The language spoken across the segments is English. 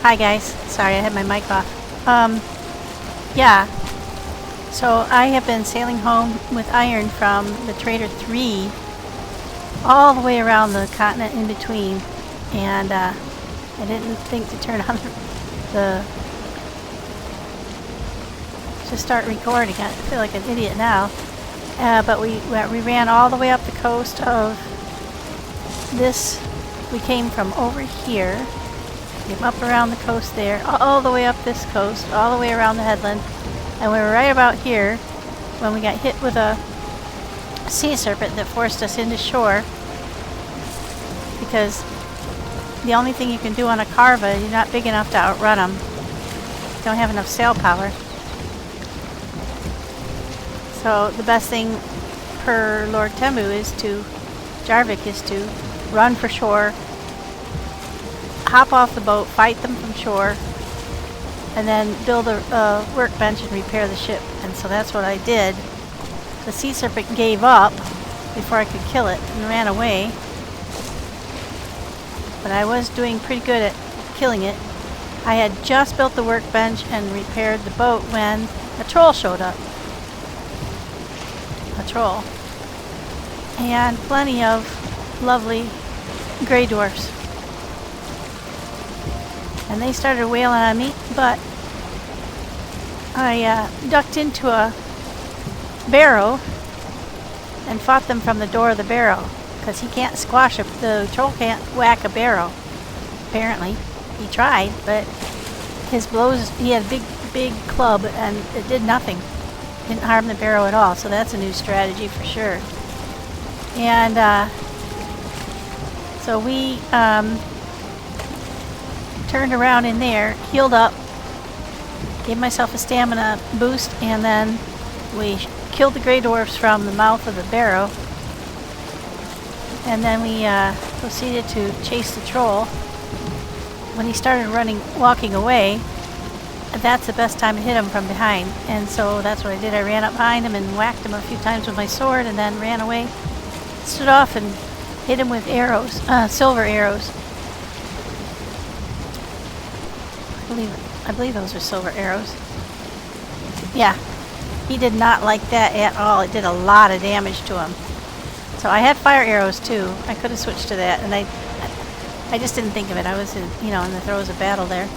Hi guys, sorry I had my mic off. Yeah, so I have been sailing home with iron from the Trader 3 all the way around the continent in between, and I didn't think to turn on to start recording. I feel like an idiot now, but we ran all the way up the coast of this. We came from over here, came up around the coast there, all the way up this coast, all the way around the headland, and we were right about here when we got hit with a sea serpent that forced us into shore, because the only thing you can do on a carva, you're not big enough to outrun them. You don't have enough sail power. So the best thing per Lord Tembu Jarvik is to run for shore, hop off the boat, fight them from shore, and then build a workbench and repair the ship. And so that's what I did. The sea serpent gave up before I could kill it and ran away. But I was doing pretty good at killing it. I had just built the workbench and repaired the boat when a troll showed up. A troll. And plenty of lovely gray dwarfs. And they started wailing on me, but I ducked into a barrow and fought them from the door of the barrow, because he can't squash the troll can't whack a barrow. Apparently, he tried, but his blows, he had a big club and it did nothing. Didn't harm the barrow at all, so that's a new strategy for sure. And so we turned around in there, healed up, gave myself a stamina boost, and then we killed the gray dwarfs from the mouth of the barrow. And then we proceeded to chase the troll. When he started walking away, that's the best time to hit him from behind. And so that's what I did. I ran up behind him and whacked him a few times with my sword, and then ran away, stood off and hit him with arrows, silver arrows. I believe those were silver arrows. Yeah, he did not like that at all. It did a lot of damage to him. So I had fire arrows too. I could have switched to that, and I just didn't think of it. I was in the throes of battle there.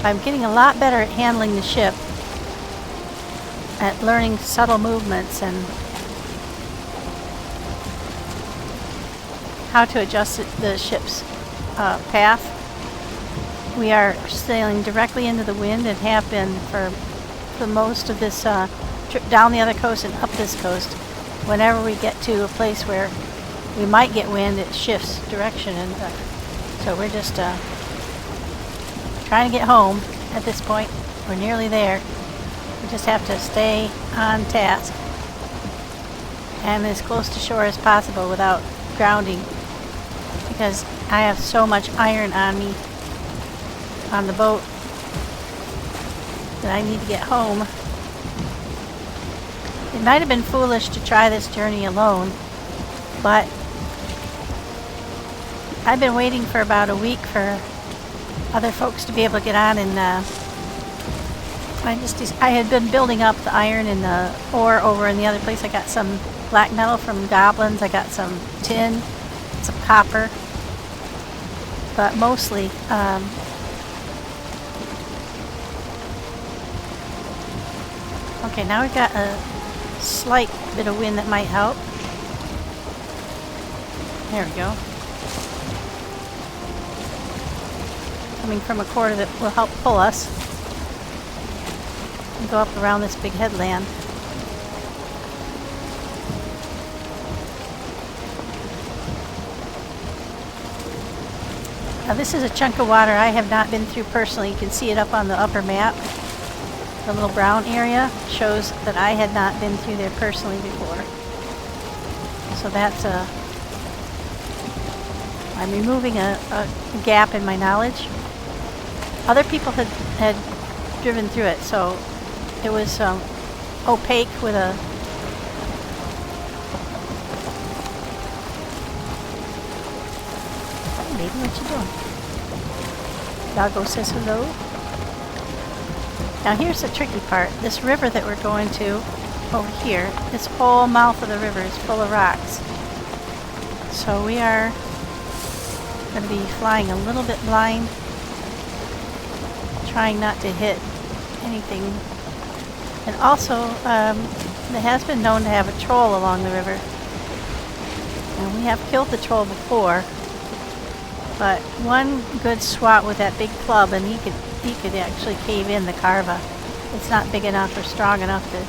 I'm getting a lot better at handling the ship, at learning subtle movements and how to adjust the ship's path. We are sailing directly into the wind and have been for most of this trip down the other coast and up this coast. Whenever we get to a place where we might get wind, it shifts direction, and so we're just trying to get home at this point. We're nearly there. We just have to stay on task and as close to shore as possible without grounding, because I have so much iron on me on the boat that I need to get home. It might have been foolish to try this journey alone, but I've been waiting for about a week for other folks to be able to get on, and I had been building up the iron and the ore over in the other place. I got some black metal from goblins, I got some tin, some copper, but mostly okay, now we've got a slight bit of wind that might help. There we go. Coming from a quarter that will help pull us and go up around this big headland. Now this is a chunk of water I have not been through personally. You can see it up on the upper map. The little brown area shows that I had not been through there personally before. So that's I'm removing a gap in my knowledge. Other people had driven through it, so it was opaque with a Hey baby, what you doing? Doggo says hello. Now here's the tricky part. This river that we're going to over here, this whole mouth of the river is full of rocks. So we are going to be flying a little bit blind, trying not to hit anything. And also, it has been known to have a troll along the river. And we have killed the troll before, but one good swat with that big club and he could actually cave in the carva. It's not big enough or strong enough to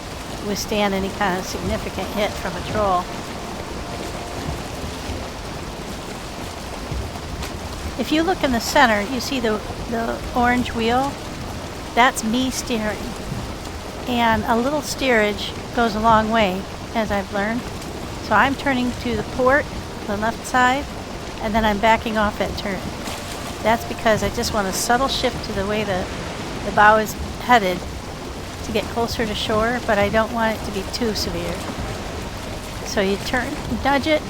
withstand any kind of significant hit from a troll. If you look in the center, you see the orange wheel? That's me steering. And a little steerage goes a long way, as I've learned. So I'm turning to the port, the left side, and then I'm backing off that turn. That's because I just want a subtle shift to the way the bow is headed to get closer to shore, but I don't want it to be too severe. So you turn, you nudge it,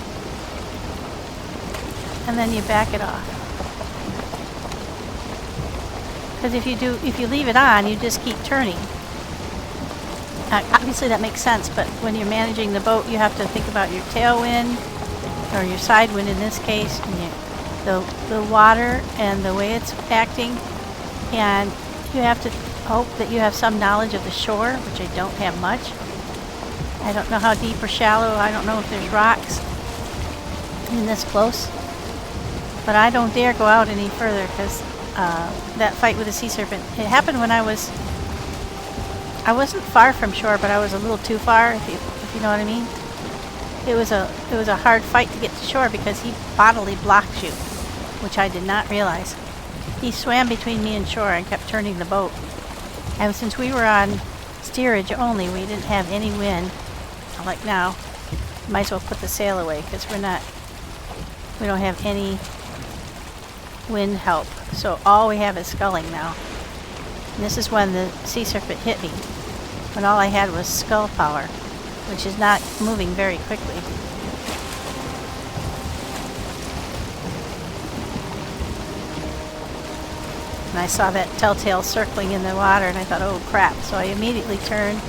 and then you back it off. Because if you leave it on, you just keep turning. Obviously that makes sense, but when you're managing the boat, you have to think about your tailwind, or your side wind in this case, and the water and the way it's acting, and you have to hope that you have some knowledge of the shore, which I don't have much. I don't know how deep or shallow, I don't know if there's rocks in this close, but I don't dare go out any further because that fight with the sea serpent, it happened when I wasn't far from shore, but I was a little too far, if you know what I mean. It was a hard fight to get to shore because he bodily blocked you, which I did not realize. He swam between me and shore and kept turning the boat. And since we were on steerage only, we didn't have any wind. Like now, might as well put the sail away because we don't have any wind help. So all we have is sculling now. And this is when the sea serpent hit me, when all I had was scull power, which is not moving very quickly. And I saw that telltale circling in the water and I thought, oh crap. So I immediately turned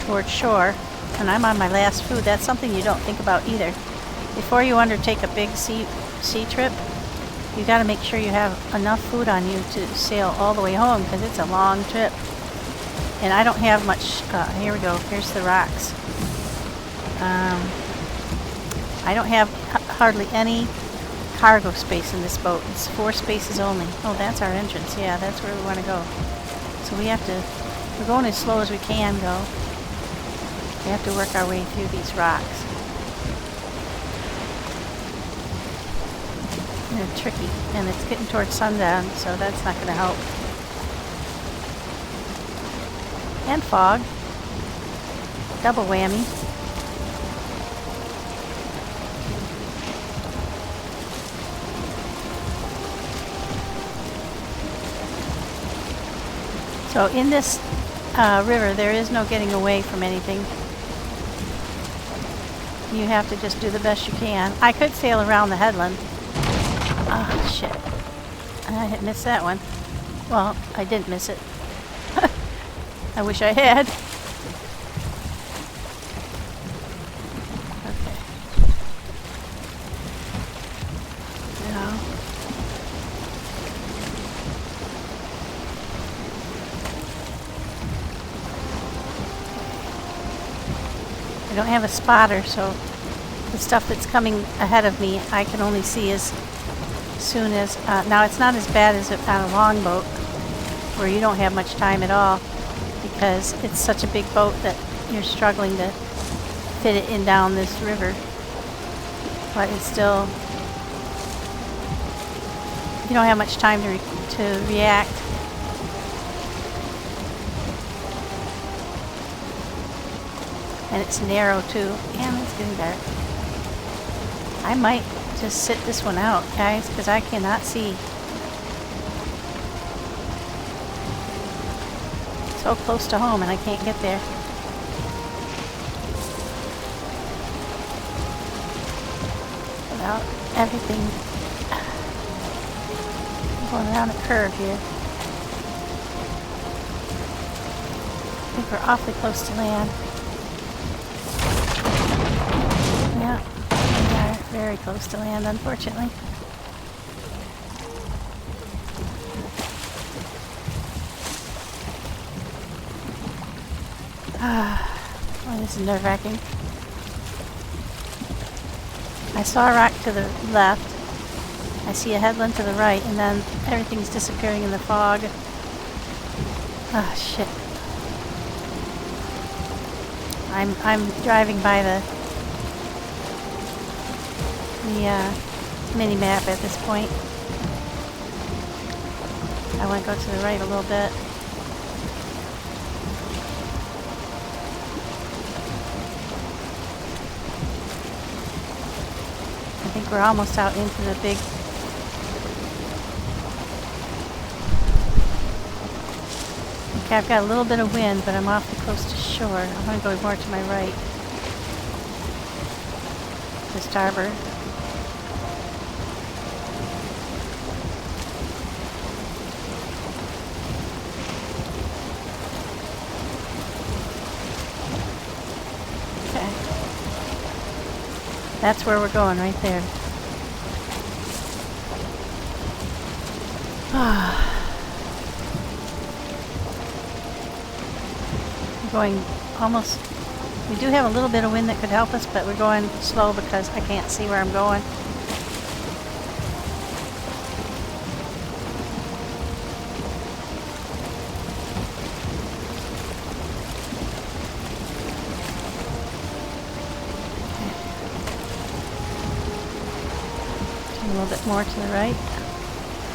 towards shore, and I'm on my last food. That's something you don't think about either. Before you undertake a big sea trip, you got to make sure you have enough food on you to sail all the way home because it's a long trip. And I don't have much. Here we go. Here's the rocks. I don't have hardly any cargo space in this boat. It's 4 spaces only. Oh, that's our entrance. Yeah, that's where we want to go. So we're going as slow as we can go. We have to work our way through these rocks. They're tricky, and it's getting towards sundown, so that's not going to help. And fog. Double whammy. So in this river, there is no getting away from anything. You have to just do the best you can. I could sail around the headland. Oh, shit. I had missed that one. Well, I didn't miss it. I wish I had. Okay. Now. I don't have a spotter, so the stuff that's coming ahead of me I can only see as soon as... now it's not as bad as on a longboat where you don't have much time at all because it's such a big boat that you're struggling to fit it in down this river. But it's still... you don't have much time to react. And it's narrow too, and it's getting dark. I might just sit this one out, guys, because I cannot see. So close to home and I can't get there. Without everything Going around a curve here. I think we're awfully close to land. Yeah, we are very close to land, unfortunately. Oh, this is nerve-wracking. I saw a rock to the left. I see a headland to the right, and then everything's disappearing in the fog. Oh, shit. I'm driving by the mini-map at this point. I want to go to the right a little bit. I think we're almost out into the big... Okay, I've got a little bit of wind, but I'm awfully close to shore. I'm going to go more to my right. To starboard. Okay. That's where we're going, right there. We're going almost... We do have a little bit of wind that could help us, but we're going slow because I can't see where I'm going. A little bit more to the right.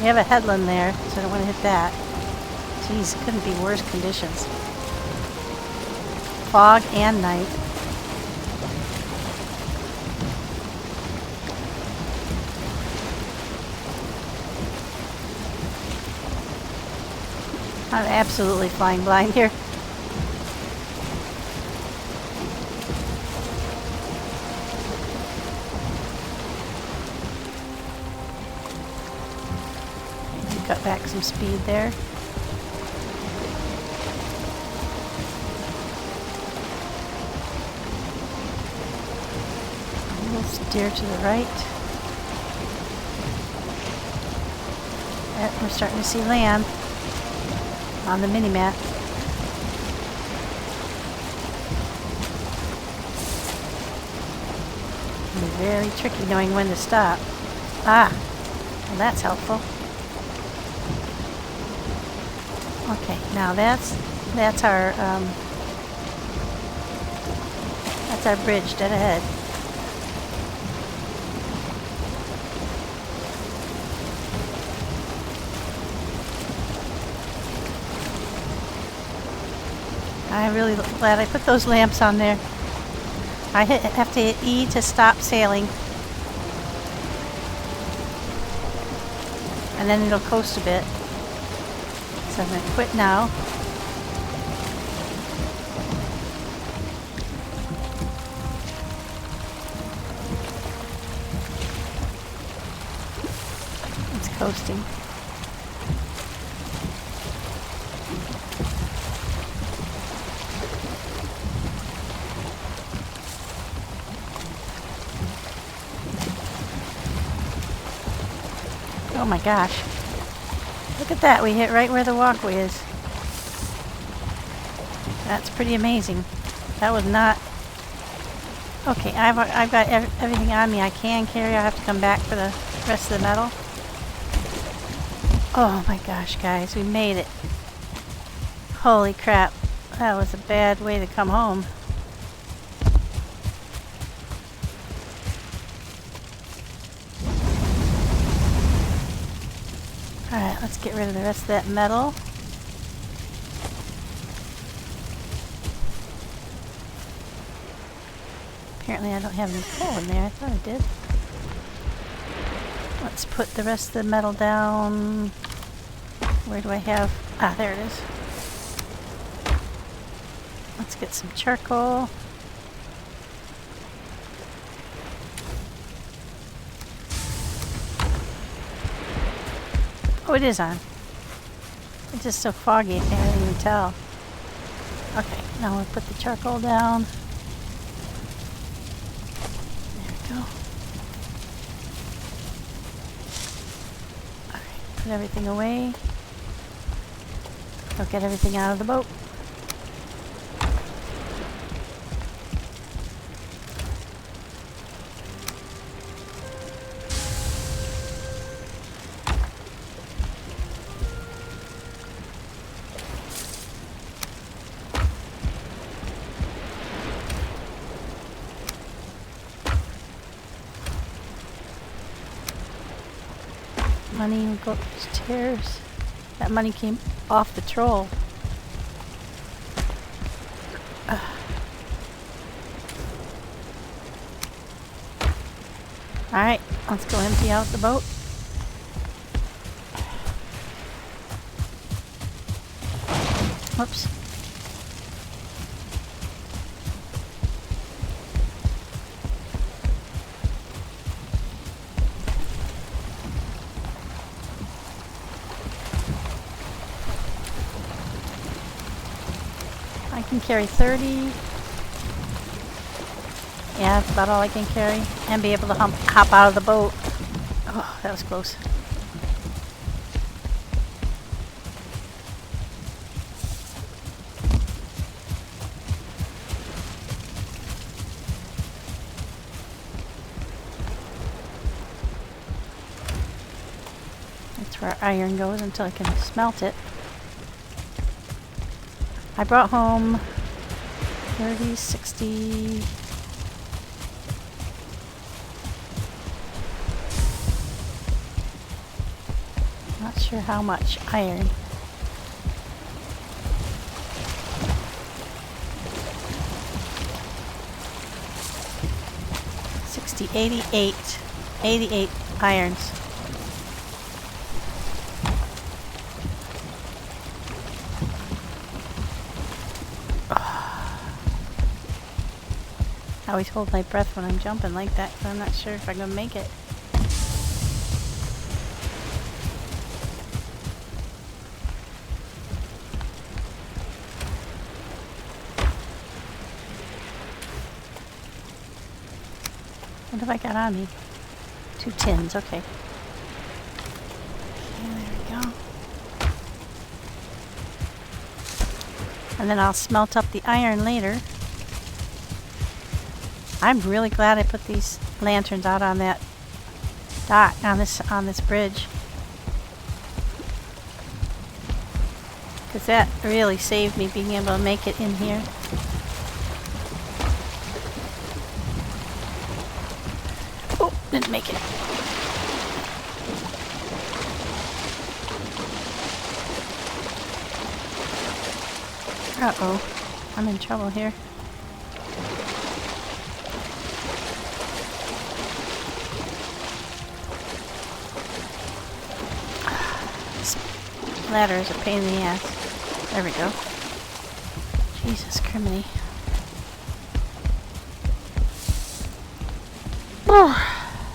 We have a headland there, so I don't want to hit that. Jeez, it couldn't be worse conditions. Fog and night. I'm absolutely flying blind here. Cut back some speed there. We'll steer to the right. We're starting to see land on the mini-map. It's very tricky knowing when to stop. Ah, well, that's helpful. Okay, now that's our bridge dead ahead. I'm really glad I put those lamps on there. I have to hit E to stop sailing. And then it'll coast a bit. So I'm going to quit now. It's coasting. Oh my gosh. Look at that, we hit right where the walkway is. That's pretty amazing. That was not... Okay, I've got everything on me I can carry. I have to come back for the rest of the metal. Oh my gosh, guys, we made it. Holy crap. That was a bad way to come home. Alright, let's get rid of the rest of that metal. Apparently I don't have any coal in there. I thought I did. Let's put the rest of the metal down. Where do I have... Ah, there it is. Let's get some charcoal. Oh, it is on. It's just so foggy I can't even tell. Okay, now we'll put the charcoal down. There we go. Alright, put everything away. Go get everything out of the boat. Money will go upstairs. That money came off the troll. Alright, let's go empty out the boat. Whoops. I can carry 30. Yeah, that's about all I can carry. And be able to hop out of the boat. Oh, that was close. That's where iron goes until I can smelt it. I brought home 30, 60... Not sure how much iron. $60, 88 irons. I always hold my breath when I'm jumping like that because I'm not sure if I'm going to make it. What have I got on me? 2 tins, okay. Okay, there we go. And then I'll smelt up the iron later. I'm really glad I put these lanterns out on that dock, on this bridge. Because that really saved me being able to make it in here. Oh, didn't make it. Uh-oh, I'm in trouble here. Ladder is a pain in the ass. There we go. Jesus criminy.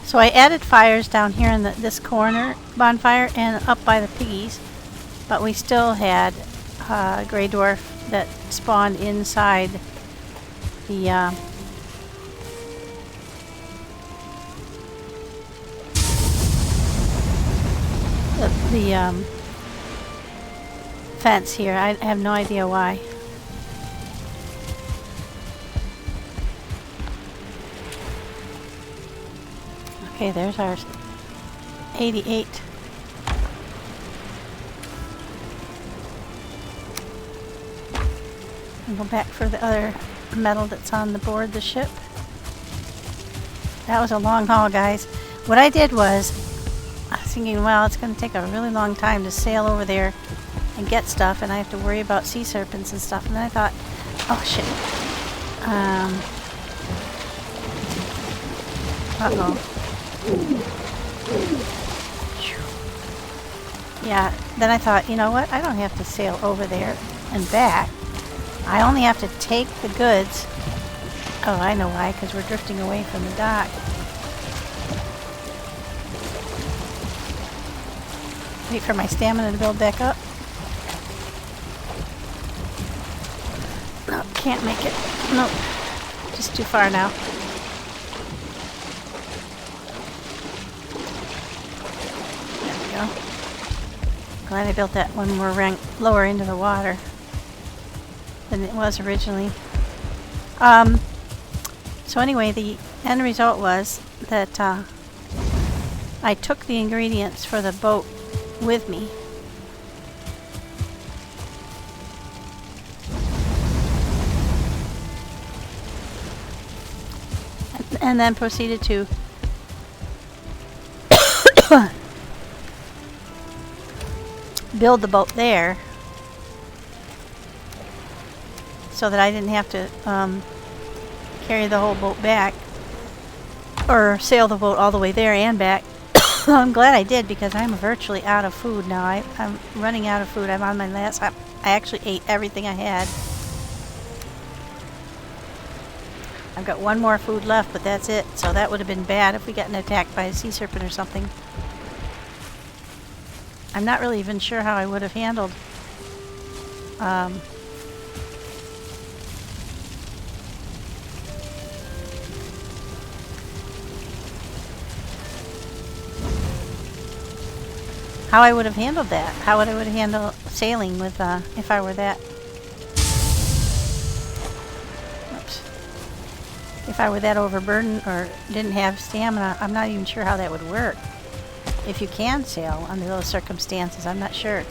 So I added fires down here in this corner bonfire and up by the piggies, but we still had a gray dwarf that spawned inside the fence here. I have no idea why. Okay, there's ours. 88. And go back for the other metal that's on the board, the ship. That was a long haul, guys. What I did was, I was thinking, well, it's going to take a really long time to sail over there and get stuff, and I have to worry about sea serpents and stuff. And then I thought, oh shit. Uh-oh. Yeah, then I thought, you know what? I don't have to sail over there and back. I only have to take the goods. Oh, I know why, because we're drifting away from the dock. Wait for my stamina to build back up. No, can't make it. Nope. Just too far now. There we go. Glad I built that one more rank lower into the water than it was originally. So anyway, the end result was that I took the ingredients for the boat with me. And then proceeded to build the boat there so that I didn't have to carry the whole boat back or sail the boat all the way there and back. I'm glad I did because I'm virtually out of food now. I'm running out of food. I'm on my last. I actually ate everything I had. I've got one more food left, but that's it. So that would have been bad if we gotten attacked by a sea serpent or something. I'm not really even sure how I would have handled how I would have handled that. How would I would have handled sailing with if I were that. Oops. If I were that overburdened or didn't have stamina, I'm not even sure how that would work. If you can sail under those circumstances, I'm not sure.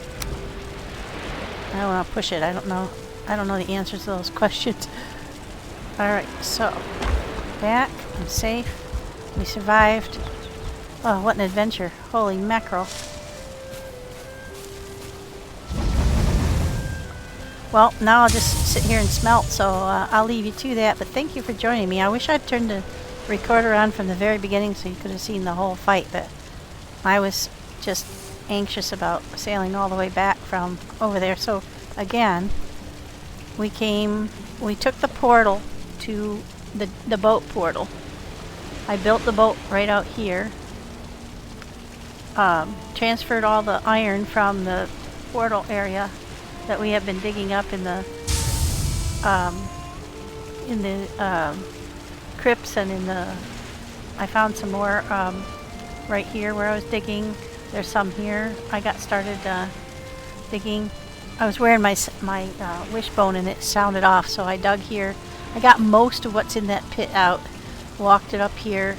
I don't want to push it. I don't know. I don't know the answers to those questions. Alright, so back. I'm safe. We survived. Oh, what an adventure. Holy mackerel. Well, now I'll just sit here and smelt, so I'll leave you to that. But thank you for joining me. I wish I'd turned the recorder on from the very beginning so you could have seen the whole fight, but I was just anxious about sailing all the way back from over there. So again, we took the portal to the boat portal. I built the boat right out here. Transferred all the iron from the portal area that we have been digging up in the crypts and in the. I found some more right here where I was digging. There's some here. I got started digging. I was wearing my wishbone and it sounded off, so I dug here. I got most of what's in that pit out. Walked it up here,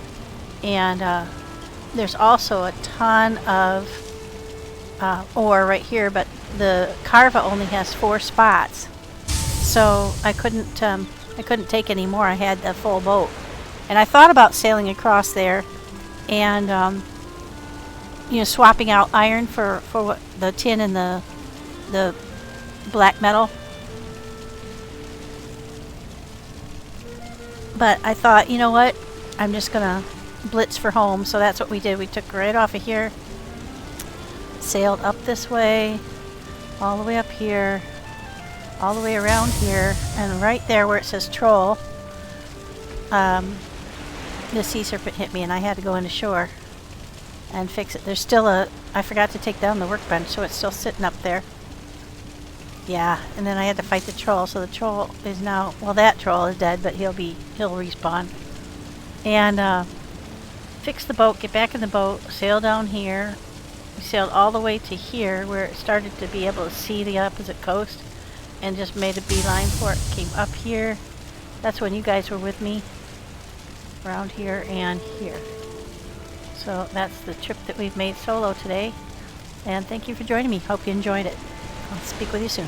and there's also a ton of ore right here, but the carva only has 4 spots, so I couldn't take any more. I had the full boat, and I thought about sailing across there and swapping out iron for what the tin and the black metal. But I thought, you know what, I'm just gonna blitz for home. So that's what we did. We took right off of here, sailed up this way, all the way up here, all the way around here, and right there where it says troll, the sea serpent hit me and I had to go into shore and fix it. There's still I forgot to take down the workbench, so it's still sitting up there. Yeah, and then I had to fight the troll, so the troll is now, well, that troll is dead, but he'll respawn. And fix the boat, get back in the boat, sail down here. We sailed all the way to here where it started to be able to see the opposite coast and just made a beeline for it. Came up here. That's when you guys were with me. Around here and here. So that's the trip that we've made solo today. And thank you for joining me. Hope you enjoyed it. I'll speak with you soon.